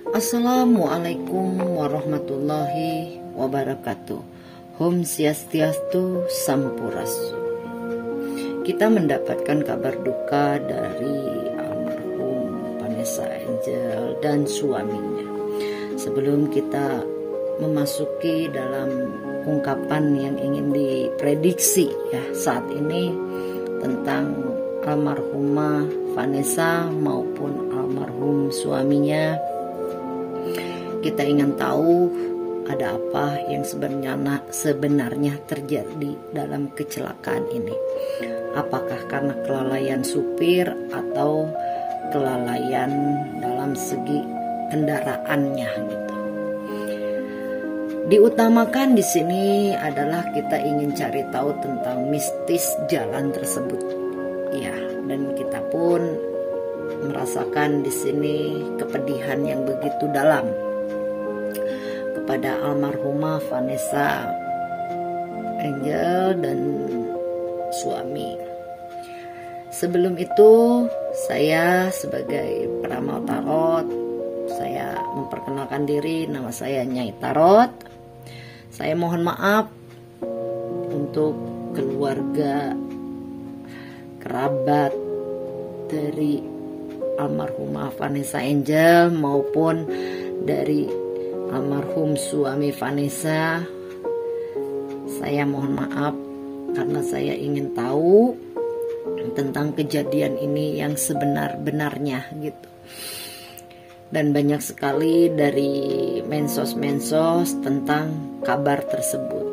Assalamualaikum warahmatullahi wabarakatuh. Om Swastiastu, Sampurasu. Kita mendapatkan kabar duka dari almarhum Vanessa Angel dan suaminya. Sebelum kita memasuki dalam ungkapan yang ingin diprediksi ya saat ini tentang almarhumah Vanessa maupun almarhum suaminya, kita ingin tahu ada apa yang sebenarnya terjadi dalam kecelakaan ini. Apakah karena kelalaian supir atau kelalaian dalam segi kendaraannya gitu. Diutamakan di sini adalah kita ingin cari tahu tentang mistis jalan tersebut. Ya, dan kita pun merasakan di sini kepedihan yang begitu dalam pada almarhumah Vanessa Angel dan suami. Sebelum itu, saya sebagai peramal tarot, saya memperkenalkan diri, nama saya Nyai Tarot. Saya mohon maaf untuk keluarga, kerabat dari almarhumah Vanessa Angel maupun dari almarhum suami Vanessa. Saya mohon maaf karena saya ingin tahu tentang kejadian ini yang sebenar-benarnya gitu. Dan banyak sekali dari mensos-mensos tentang kabar tersebut.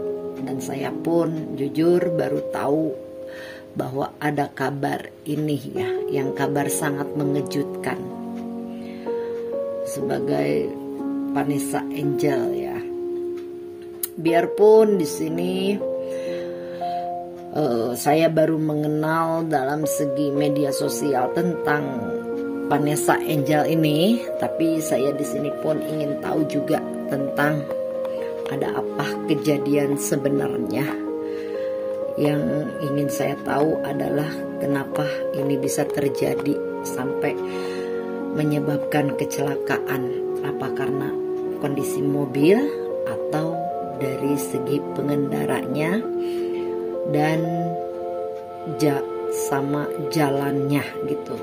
Dan saya pun jujur baru tahu bahwa ada kabar ini ya, yang kabar sangat mengejutkan. Sebagai Vanessa Angel ya. Biarpun di sini saya baru mengenal dalam segi media sosial tentang Vanessa Angel ini, tapi saya di sini pun ingin tahu juga tentang ada apa kejadian sebenarnya. Yang ingin saya tahu adalah kenapa ini bisa terjadi sampai menyebabkan kecelakaan. Apa karena kondisi mobil atau dari segi pengendaranya dan sama jalannya gitu,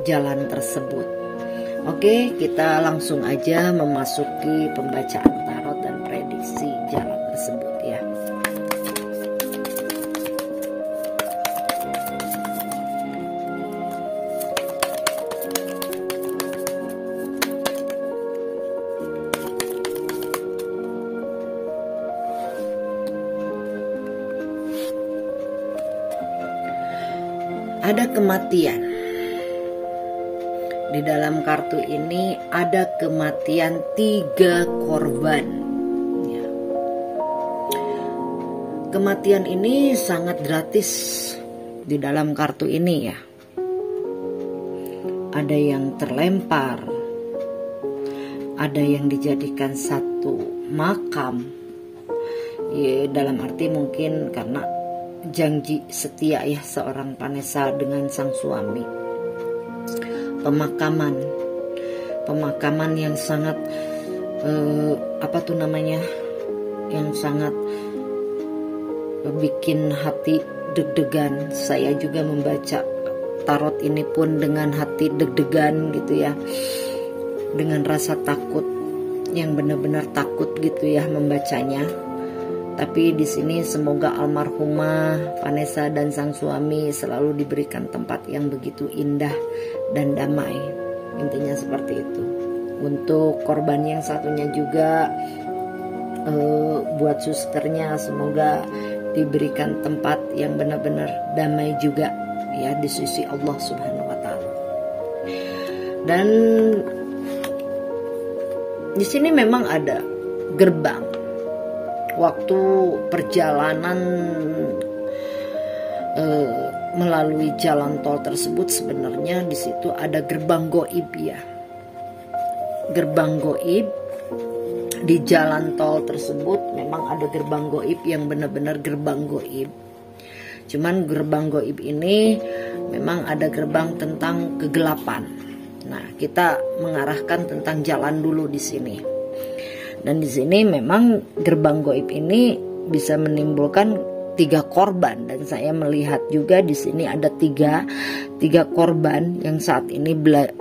jalan tersebut. Oke, kita langsung aja memasuki pembacaan tarot dan prediksi jalan tersebut ya. Ada kematian. Di dalam kartu ini ada kematian 3 korban. Ya. Kematian ini sangat gratis di dalam kartu ini ya. Ada yang terlempar, ada yang dijadikan satu makam. Ya, dalam arti mungkin karena janji setia ya seorang Vanessa dengan sang suami. Pemakaman yang sangat yang sangat bikin hati deg-degan. Saya juga membaca tarot ini pun dengan hati deg-degan gitu ya, dengan rasa takut yang benar-benar takut gitu ya membacanya. Tapi di sini semoga almarhumah Vanessa dan sang suami selalu diberikan tempat yang begitu indah dan damai. Intinya seperti itu. Untuk korban yang satunya juga buat susternya semoga diberikan tempat yang benar-benar damai juga ya di sisi Allah Subhanahu wa taala. Dan di sini memang ada gerbang. Waktu perjalanan melalui jalan tol tersebut sebenarnya di situ ada gerbang goib ya. Gerbang goib di jalan tol tersebut memang ada gerbang goib yang benar-benar gerbang goib. Cuman gerbang goib ini memang ada gerbang tentang kegelapan. Nah, kita mengarahkan tentang jalan dulu di sini. Dan di sini memang gerbang goib ini bisa menimbulkan 3 korban, dan saya melihat juga di sini ada tiga korban yang saat ini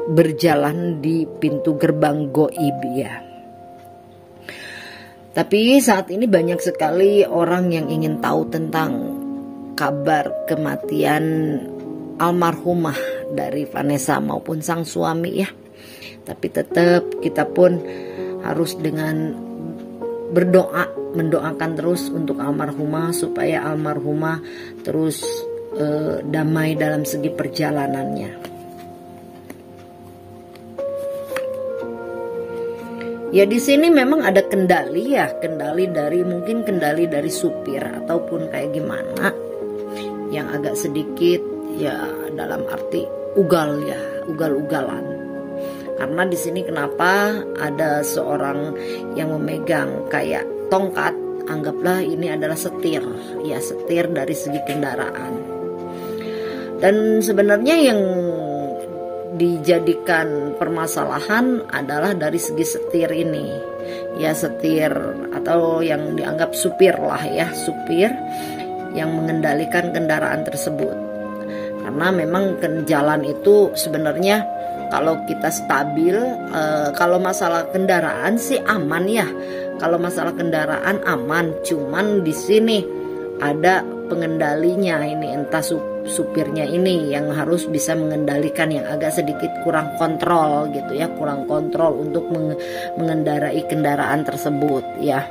berjalan di pintu gerbang goib ya. Tapi saat ini banyak sekali orang yang ingin tahu tentang kabar kematian almarhumah dari Vanessa maupun sang suami ya. Tapi tetap kita pun harus dengan mendoakan terus untuk almarhumah, supaya almarhumah terus damai dalam segi perjalanannya. Ya, di sini memang ada kendali ya, kendali dari supir ataupun kayak gimana, yang agak sedikit ya dalam arti ugal-ugalan. Karena di sini kenapa ada seorang yang memegang kayak tongkat, anggaplah ini adalah setir dari segi kendaraan. Dan sebenarnya yang dijadikan permasalahan adalah dari segi setir ini. Ya, setir atau yang dianggap supir lah ya, supir yang mengendalikan kendaraan tersebut. Karena memang jalan itu sebenarnya kalau kita stabil, kalau masalah kendaraan sih aman ya. Kalau masalah kendaraan aman, cuman di sini ada pengendalinya ini, entah supirnya ini yang harus bisa mengendalikan, yang agak sedikit kurang kontrol gitu ya, kurang kontrol untuk mengendarai kendaraan tersebut ya.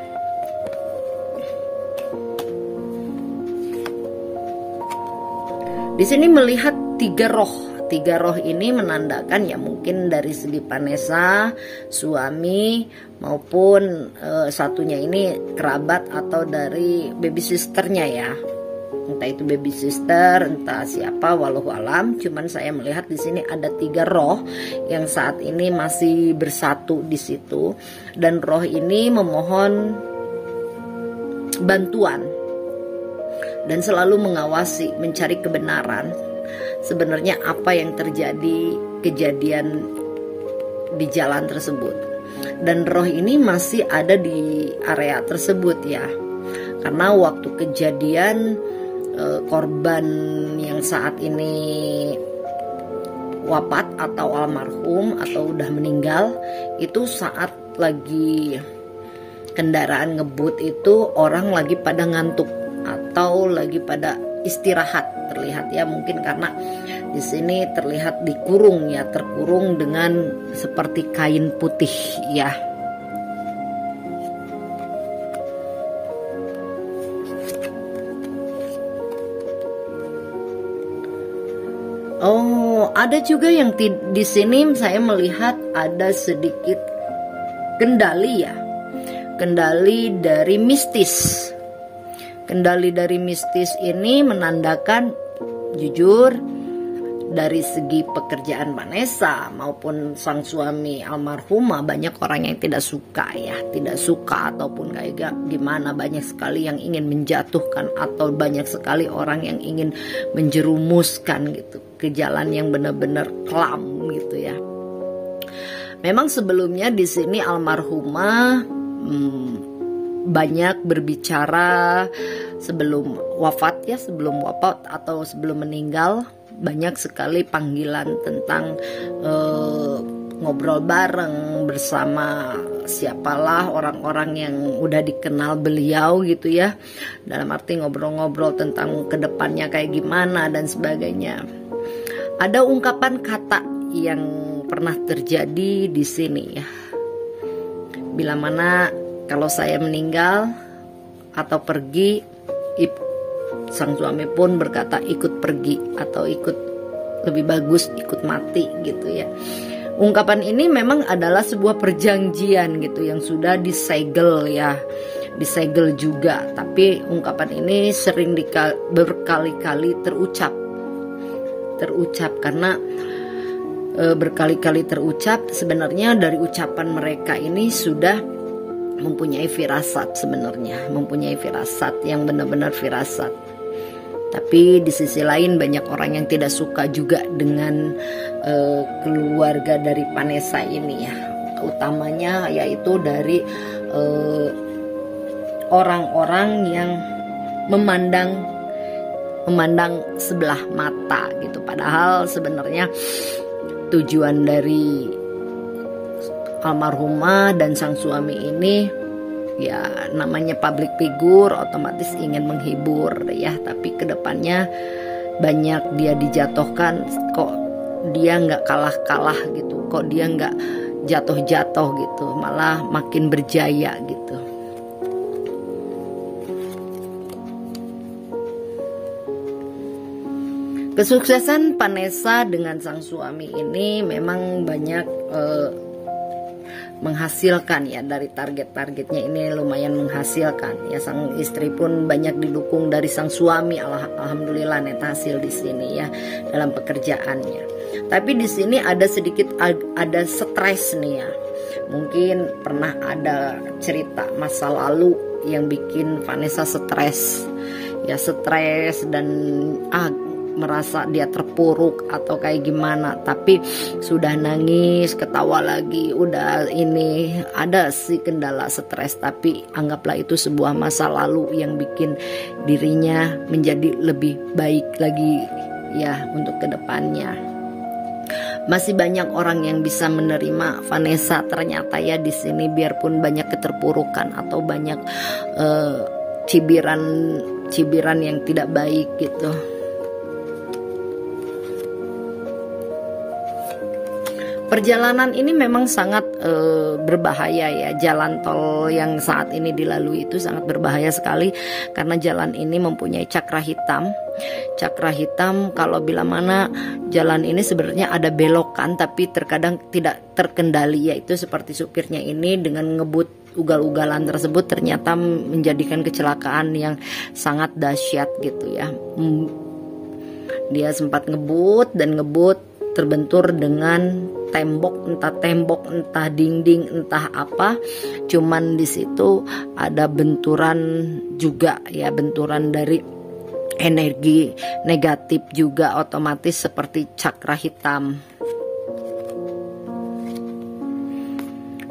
Di sini melihat 3 roh. 3 roh ini menandakan ya mungkin dari segi Vanessa, suami, maupun satunya ini kerabat atau dari baby sisternya ya. Entah itu baby sister, entah siapa, walau alam. Cuman saya melihat di sini ada 3 roh yang saat ini masih bersatu di situ, dan roh ini memohon bantuan dan selalu mengawasi, mencari kebenaran. Sebenarnya apa yang terjadi kejadian di jalan tersebut, dan roh ini masih ada di area tersebut ya. Karena waktu kejadian korban yang saat ini wafat atau almarhum atau udah meninggal, itu saat lagi kendaraan ngebut itu orang lagi pada ngantuk atau lagi pada istirahat, terlihat ya, mungkin karena di sini terlihat dikurung ya, terkurung dengan seperti kain putih ya. Oh, ada juga yang di sini saya melihat ada sedikit kendali ya, kendali dari mistis. Kendali dari mistis ini menandakan jujur dari segi pekerjaan Vanessa maupun sang suami almarhumah, banyak orang yang tidak suka ya, tidak suka ataupun kayak gimana, banyak sekali yang ingin menjatuhkan atau banyak sekali orang yang ingin menjerumuskan gitu ke jalan yang benar-benar kelam gitu ya. Memang sebelumnya di sini almarhumah banyak berbicara sebelum wafat ya, sebelum wafat atau sebelum meninggal, banyak sekali panggilan tentang ngobrol bareng bersama siapalah orang-orang yang udah dikenal beliau gitu ya, dalam arti ngobrol-ngobrol tentang kedepannya kayak gimana dan sebagainya. Ada ungkapan kata yang pernah terjadi di sini ya, bila mana kalau saya meninggal atau pergi, sang suami pun berkata ikut pergi atau ikut, lebih bagus ikut mati gitu ya. Ungkapan ini memang adalah sebuah perjanjian gitu yang sudah disegel ya, disegel juga. Tapi ungkapan ini sering berkali-kali terucap karena berkali-kali terucap. Sebenarnya dari ucapan mereka ini sudah mempunyai firasat, sebenarnya mempunyai firasat yang benar-benar firasat. Tapi di sisi lain banyak orang yang tidak suka juga dengan keluarga dari Vanessa ini ya. Utamanya yaitu dari orang-orang yang memandang sebelah mata gitu. Padahal sebenarnya tujuan dari almarhumah dan sang suami ini ya namanya public figure, otomatis ingin menghibur ya. Tapi kedepannya banyak dia dijatuhkan, kok dia nggak kalah-kalah gitu, kok dia nggak jatuh-jatuh gitu, malah makin berjaya gitu. Kesuksesan Vanessa dengan sang suami ini memang banyak menghasilkan ya, dari target-targetnya ini lumayan menghasilkan ya. Sang istri pun banyak didukung dari sang suami, alhamdulillah net hasil di sini ya dalam pekerjaannya. Tapi di sini ada sedikit ada stres nih ya. Mungkin pernah ada cerita masa lalu yang bikin Vanessa stres ya, stres dan merasa dia terpuruk atau kayak gimana, tapi sudah nangis, ketawa lagi, udah ini ada sih kendala stres, tapi anggaplah itu sebuah masa lalu yang bikin dirinya menjadi lebih baik lagi ya untuk kedepannya. Masih banyak orang yang bisa menerima Vanessa ternyata ya di sini, biarpun banyak keterpurukan atau banyak cibiran yang tidak baik gitu. Perjalanan ini memang sangat berbahaya ya. Jalan tol yang saat ini dilalui itu sangat berbahaya sekali, karena jalan ini mempunyai cakra hitam. Cakra hitam, kalau bila mana jalan ini sebenarnya ada belokan tapi terkadang tidak terkendali, yaitu seperti supirnya ini dengan ngebut ugal-ugalan tersebut ternyata menjadikan kecelakaan yang sangat dahsyat gitu ya. Dia sempat ngebut terbentur dengan tembok, entah dinding, entah apa. Cuman di situ ada benturan juga ya, benturan dari energi negatif juga, otomatis seperti cakra hitam.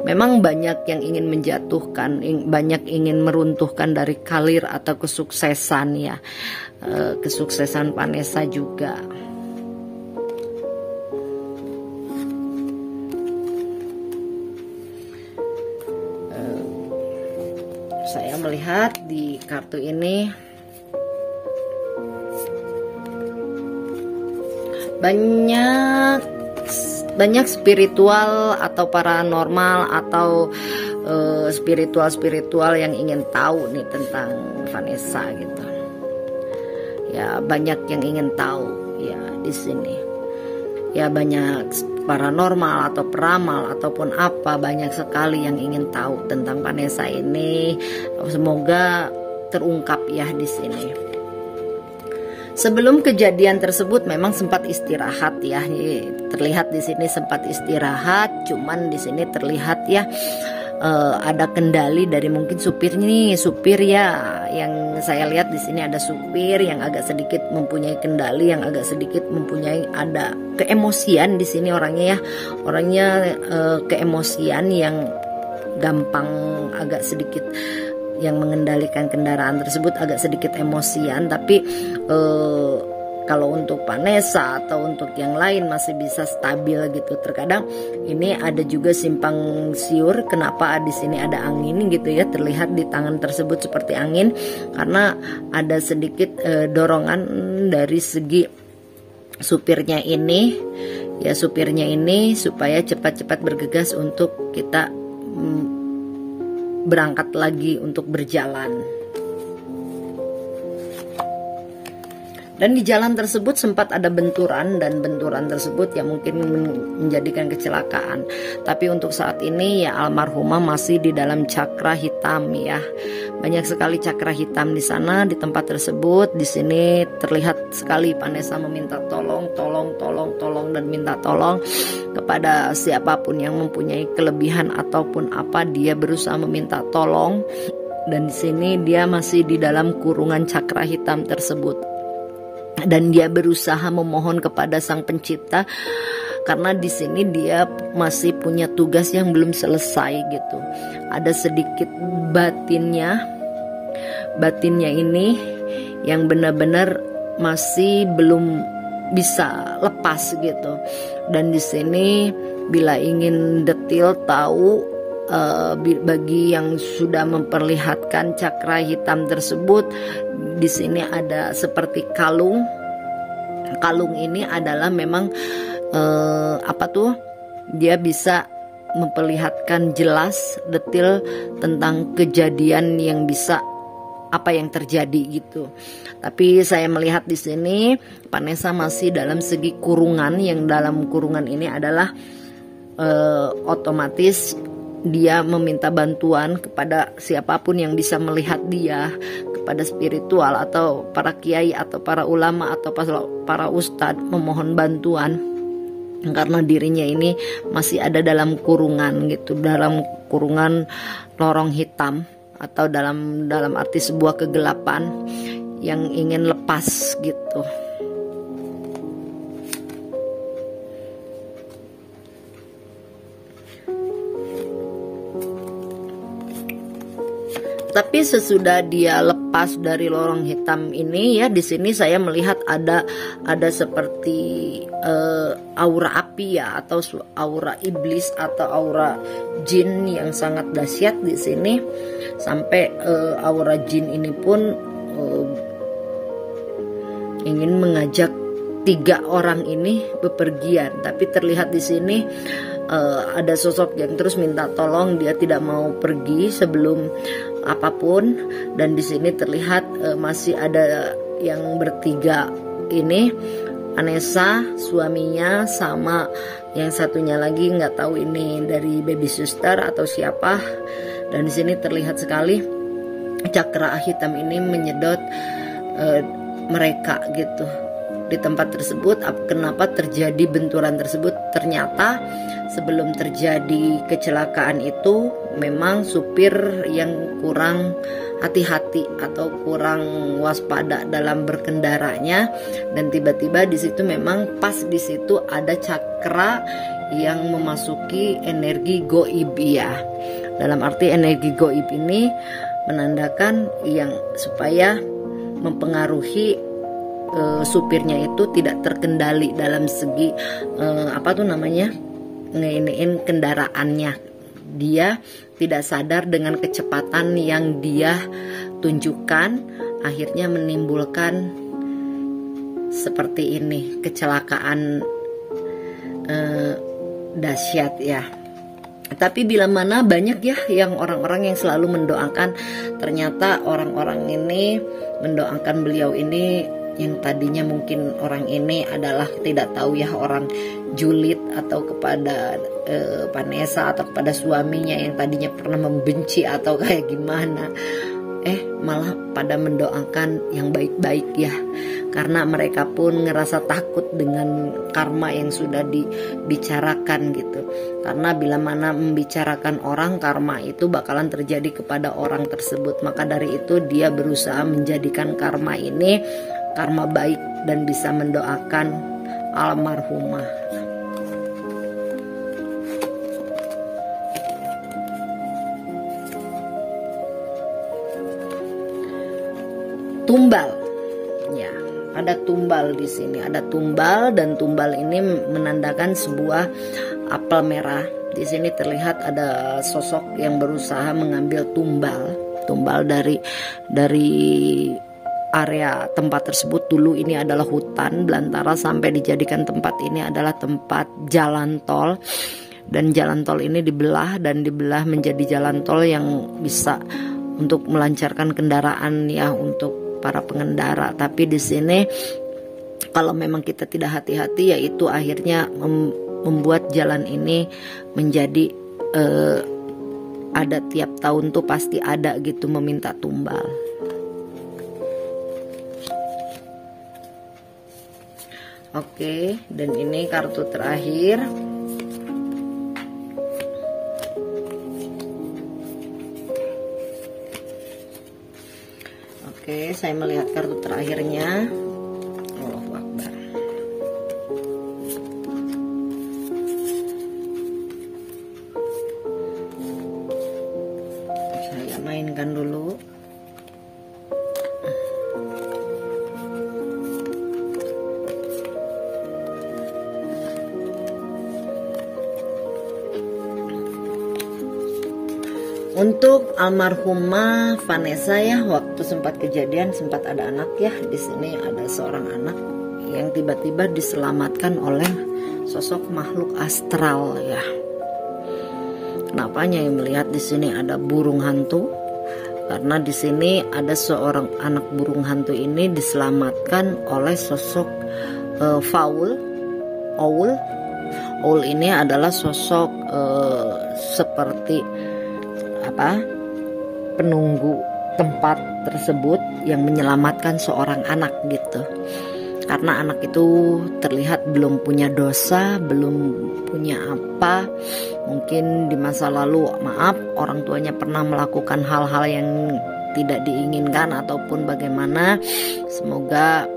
Memang banyak yang ingin menjatuhkan, banyak ingin meruntuhkan dari karir atau kesuksesan ya, kesuksesan Vanessa juga. Saya melihat di kartu ini banyak spiritual atau paranormal atau spiritual yang ingin tahu nih tentang Vanessa gitu. Ya banyak yang ingin tahu ya di sini. Ya banyak paranormal atau peramal ataupun apa, banyak sekali yang ingin tahu tentang Vanessa ini. Semoga terungkap ya di sini. Sebelum kejadian tersebut memang sempat istirahat ya. Terlihat di sini sempat istirahat, cuman di sini terlihat ya ada kendali dari mungkin supir ya, yang saya lihat di sini ada supir yang agak sedikit mempunyai kendali, yang agak sedikit mempunyai ada keemosian di sini orangnya keemosian yang gampang agak sedikit, yang mengendalikan kendaraan tersebut agak sedikit emosian. Tapi kalau untuk Vanessa atau untuk yang lain masih bisa stabil gitu. Terkadang ini ada juga simpang siur, kenapa di sini ada angin gitu ya, terlihat di tangan tersebut seperti angin, karena ada sedikit dorongan dari segi supirnya ini ya, supirnya ini supaya cepat-cepat bergegas untuk kita berangkat lagi untuk berjalan. Dan di jalan tersebut sempat ada benturan, dan benturan tersebut ya mungkin menjadikan kecelakaan. Tapi untuk saat ini ya almarhumah masih di dalam cakra hitam ya. Banyak sekali cakra hitam di sana, di tempat tersebut. Di sini terlihat sekali Vanessa meminta tolong dan minta tolong kepada siapapun yang mempunyai kelebihan ataupun apa, dia berusaha meminta tolong. Dan di sini dia masih di dalam kurungan cakra hitam tersebut. dan dia berusaha memohon kepada Sang Pencipta karena di sini dia masih punya tugas yang belum selesai gitu. Ada sedikit batinnya ini yang benar-benar masih belum bisa lepas gitu. Dan di sini bila ingin detail tahu, bagi yang sudah memperlihatkan cakra hitam tersebut, di sini ada seperti kalung. Kalung ini adalah memang dia bisa memperlihatkan jelas detail tentang kejadian yang bisa apa yang terjadi gitu. Tapi saya melihat di sini Vanessa masih dalam segi kurungan, yang dalam kurungan ini adalah otomatis dia meminta bantuan kepada siapapun yang bisa melihat dia, kepada spiritual atau para kiai atau para ulama atau para ustadz, memohon bantuan karena dirinya ini masih ada dalam kurungan gitu, dalam kurungan lorong hitam atau dalam arti sebuah kegelapan yang ingin lepas gitu. Tapi sesudah dia lepas dari lorong hitam ini ya, di sini saya melihat ada seperti aura api ya, atau aura iblis atau aura jin yang sangat dahsyat di sini. Sampai aura jin ini pun ingin mengajak 3 orang ini bepergian, tapi terlihat di sini ada sosok yang terus minta tolong, dia tidak mau pergi sebelum apapun. Dan di sini terlihat masih ada yang bertiga ini, Vanessa, suaminya, sama yang satunya lagi nggak tahu ini dari baby sister atau siapa. Dan di sini terlihat sekali cakra hitam ini menyedot mereka gitu di tempat tersebut. Kenapa terjadi benturan tersebut? Ternyata sebelum terjadi kecelakaan itu memang supir yang kurang hati-hati atau kurang waspada dalam berkendaranya, dan tiba-tiba di situ memang pas di situ ada cakra yang memasuki energi goib ya. Dalam arti energi goib ini menandakan yang supaya mempengaruhi supirnya itu tidak terkendali dalam segi ngeiniin kendaraannya. Dia tidak sadar dengan kecepatan yang dia tunjukkan, akhirnya menimbulkan seperti ini, kecelakaan dahsyat ya. Tapi bila mana banyak ya yang orang-orang yang selalu mendoakan, ternyata orang-orang ini mendoakan beliau ini yang tadinya mungkin orang ini adalah tidak tahu ya, orang julid atau kepada Vanessa atau kepada suaminya yang tadinya pernah membenci atau kayak gimana, malah pada mendoakan yang baik-baik ya, karena mereka pun ngerasa takut dengan karma yang sudah dibicarakan gitu. Karena bila mana membicarakan orang, karma itu bakalan terjadi kepada orang tersebut. Maka dari itu dia berusaha menjadikan karma ini karma baik dan bisa mendoakan almarhumah. Tumbal, ya, ada tumbal di sini, ada tumbal, dan tumbal ini menandakan sebuah apel merah. Di sini terlihat ada sosok yang berusaha mengambil tumbal dari area tempat tersebut. Dulu ini adalah hutan belantara sampai dijadikan tempat ini adalah tempat jalan tol, dan jalan tol ini dibelah menjadi jalan tol yang bisa untuk melancarkan kendaraan ya untuk para pengendara. Tapi di sini kalau memang kita tidak hati-hati, yaitu akhirnya membuat jalan ini menjadi ada tiap tahun tuh pasti ada gitu meminta tumbal. Oke, dan ini kartu terakhir. Oke, saya melihat kartu terakhirnya. kencangkan dulu. Untuk almarhumah Vanessa ya, waktu sempat kejadian sempat ada anak ya. Di sini ada seorang anak yang tiba-tiba diselamatkan oleh sosok makhluk astral ya. Kenapa Nyai melihat di sini ada burung hantu? Karena di sini ada seorang anak burung hantu ini diselamatkan oleh sosok Owl. Owl ini adalah sosok seperti penunggu tempat tersebut yang menyelamatkan seorang anak gitu. Karena anak itu terlihat belum punya dosa, belum punya apa, mungkin di masa lalu orang tuanya pernah melakukan hal-hal yang tidak diinginkan ataupun bagaimana. Semoga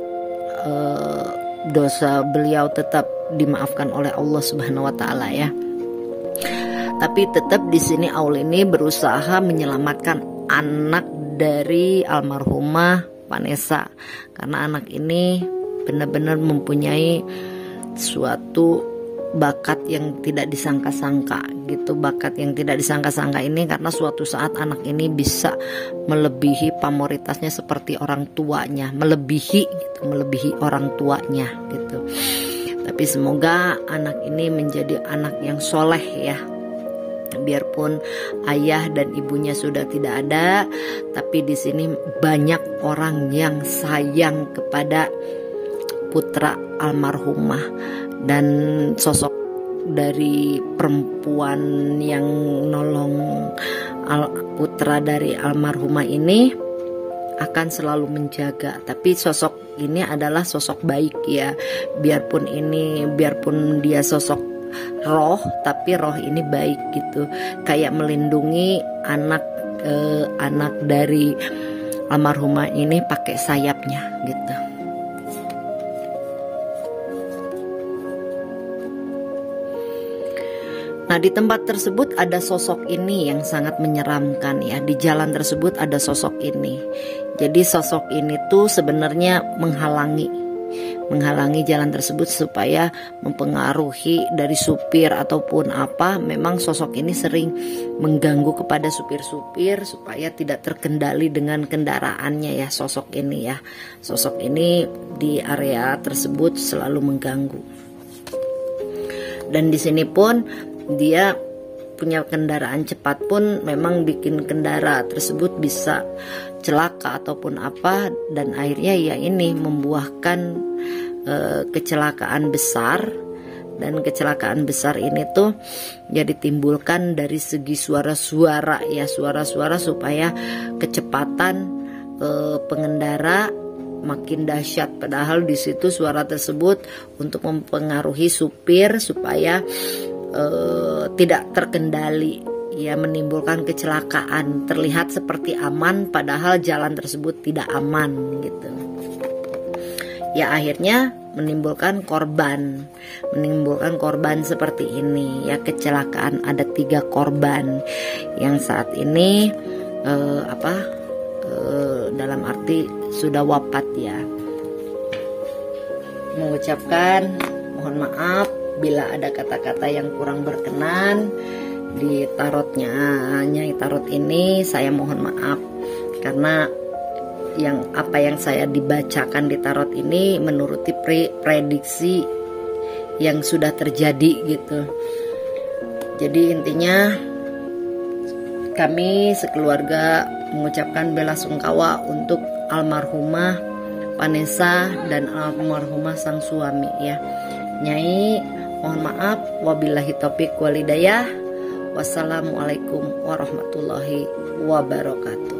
dosa beliau tetap dimaafkan oleh Allah Subhanahu wa taala ya. Tapi tetap di sini Aul ini berusaha menyelamatkan anak dari almarhumah Vanessa, karena anak ini benar-benar mempunyai suatu bakat yang tidak disangka-sangka gitu. Bakat yang tidak disangka-sangka ini karena suatu saat anak ini bisa melebihi pamoritasnya seperti orang tuanya, melebihi orang tuanya gitu. Tapi semoga anak ini menjadi anak yang soleh ya. Biarpun ayah dan ibunya sudah tidak ada, tapi di sini banyak orang yang sayang kepada putra almarhumah, dan sosok dari perempuan yang nolong putra dari almarhumah ini akan selalu menjaga. Tapi sosok ini adalah sosok baik ya. Biarpun dia sosok roh, tapi roh ini baik gitu, kayak melindungi anak dari almarhumah ini pakai sayapnya gitu. Nah, di tempat tersebut ada sosok ini yang sangat menyeramkan ya. Di jalan tersebut ada sosok ini. Jadi sosok ini tuh sebenarnya menghalangi jalan tersebut supaya mempengaruhi dari supir ataupun apa. Memang sosok ini sering mengganggu kepada supir-supir supaya tidak terkendali dengan kendaraannya ya, sosok ini ya. Sosok ini di area tersebut selalu mengganggu. Dan di sini pun dia punya kendaraan cepat pun memang bikin kendaraan tersebut bisa celaka ataupun apa, dan akhirnya ya ini membuahkan kecelakaan besar. Dan kecelakaan besar ini tuh jadi timbulkan dari segi suara-suara ya, suara-suara supaya kecepatan pengendara makin dahsyat, padahal di situ suara tersebut untuk mempengaruhi supir supaya tidak terkendali ya, menimbulkan kecelakaan. Terlihat seperti aman padahal jalan tersebut tidak aman gitu ya. Akhirnya menimbulkan korban seperti ini ya, kecelakaan. Ada 3 korban yang saat ini dalam arti sudah wafat ya. Mengucapkan mohon maaf bila ada kata-kata yang kurang berkenan di tarotnya Nyai Tarot ini. Saya mohon maaf karena apa yang saya dibacakan di tarot ini menuruti prediksi yang sudah terjadi gitu. Jadi intinya kami sekeluarga mengucapkan bela sungkawa untuk almarhumah Vanessa dan almarhumah sang suami ya. Nyai mohon maaf, wabillahi taufiq walhidayah. Wassalamualaikum warahmatullahi wabarakatuh.